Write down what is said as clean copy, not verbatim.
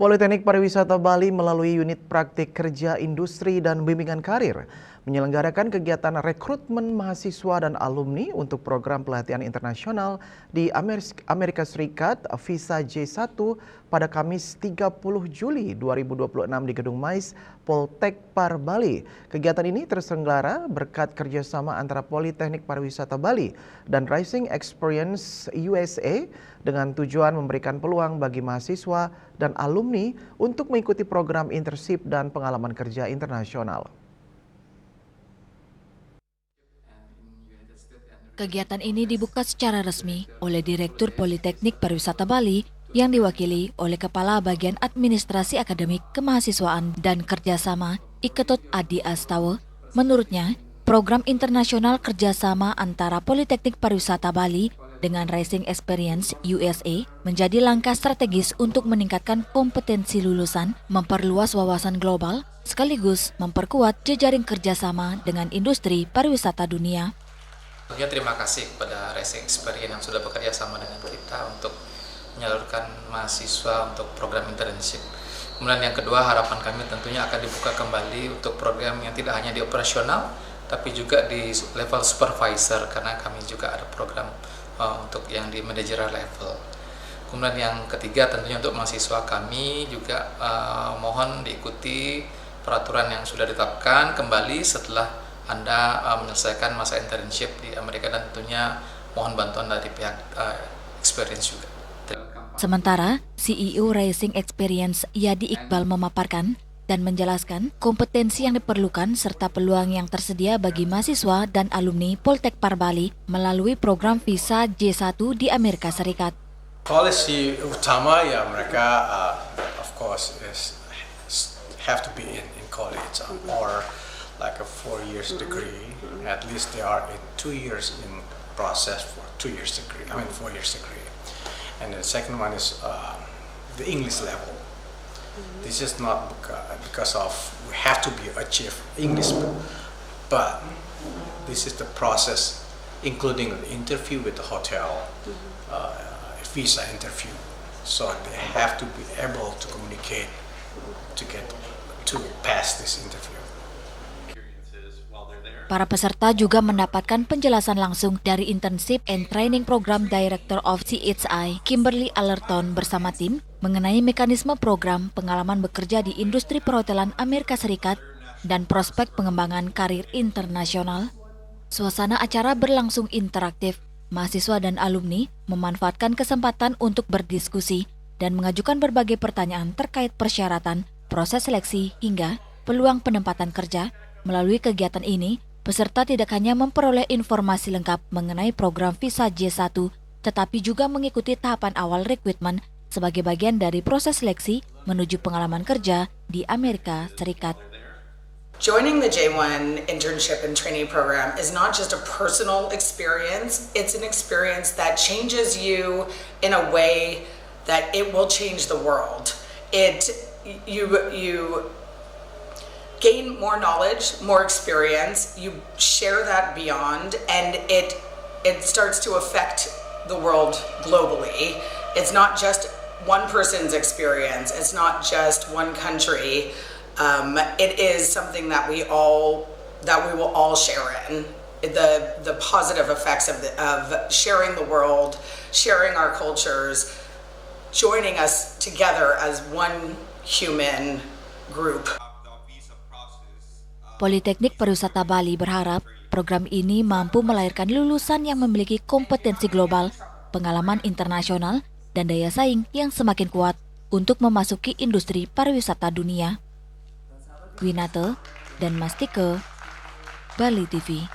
Politeknik Pariwisata Bali melalui unit praktik kerja industri dan bimbingan karir menyelenggarakan kegiatan rekrutmen mahasiswa dan alumni untuk program pelatihan internasional di Amerika Serikat Visa J1 pada Kamis 30 Juli 2026 di Gedung Mais Poltek.Par Bali. Kegiatan ini terselenggara berkat kerjasama antara Politeknik Pariwisata Bali dan Rising Experience USA dengan tujuan memberikan peluang bagi mahasiswa dan alumni untuk mengikuti program internship dan pengalaman kerja internasional. Kegiatan ini dibuka secara resmi oleh Direktur Politeknik Pariwisata Bali yang diwakili oleh Kepala Bagian Administrasi Akademik Kemahasiswaan dan Kerjasama Iketut Adi Astawa. Menurutnya, program internasional kerjasama antara Politeknik Pariwisata Bali dengan Rising Experience USA menjadi langkah strategis untuk meningkatkan kompetensi lulusan, memperluas wawasan global, sekaligus memperkuat jejaring kerjasama dengan industri pariwisata dunia. Tentunya terima kasih kepada Rising Experience yang sudah bekerja sama dengan kita untuk menyalurkan mahasiswa untuk program internship. Kemudian yang kedua, harapan kami tentunya akan dibuka kembali untuk program yang tidak hanya di operasional, tapi juga di level supervisor, karena kami juga ada program untuk yang di managerial level. Kemudian yang ketiga, tentunya untuk mahasiswa kami juga mohon diikuti peraturan yang sudah ditetapkan kembali setelah Anda menyelesaikan masa internship di Amerika, dan tentunya mohon bantuan dari pihak Experience juga. Sementara CEO Rising Experience Yadi Iqbal memaparkan dan menjelaskan kompetensi yang diperlukan serta peluang yang tersedia bagi mahasiswa dan alumni Poltek.Par Bali melalui program Visa J1 di Amerika Serikat. Policy utama ya mereka of course have to be in college or like a 4 years degree. At least they are in 2 years in process for 2 years degree. 4 years degree. And the second one is the English level. This is not because of we have to be achieve English, but this is the process, including the interview with the hotel, visa interview. So they have to be able to communicate to pass this interview. Para peserta juga mendapatkan penjelasan langsung dari Internship and Training Program Director of CHI, Kimberly Allerton bersama tim mengenai mekanisme program pengalaman bekerja di industri perhotelan Amerika Serikat dan prospek pengembangan karir internasional. Suasana acara berlangsung interaktif. Mahasiswa dan alumni memanfaatkan kesempatan untuk berdiskusi dan mengajukan berbagai pertanyaan terkait persyaratan, proses seleksi, hingga peluang penempatan kerja. Melalui kegiatan ini, peserta tidak hanya memperoleh informasi lengkap mengenai program Visa J1, tetapi juga mengikuti tahapan awal rekrutmen sebagai bagian dari proses seleksi menuju pengalaman kerja di Amerika Serikat. Joining the J1 Internship and Training Program is not just a personal experience, it's an experience that changes you in a way that it will change the world. You gain more knowledge, more experience, you share that beyond, and it starts to affect the world globally. It's not just one person's experience, it's not just one country. It is something that we will all share in. The positive effects of sharing the world, sharing our cultures, joining us together as one human group. Politeknik Pariwisata Bali berharap program ini mampu melahirkan lulusan yang memiliki kompetensi global, pengalaman internasional, dan daya saing yang semakin kuat untuk memasuki industri pariwisata dunia. Winata dan Mastike, Bali TV.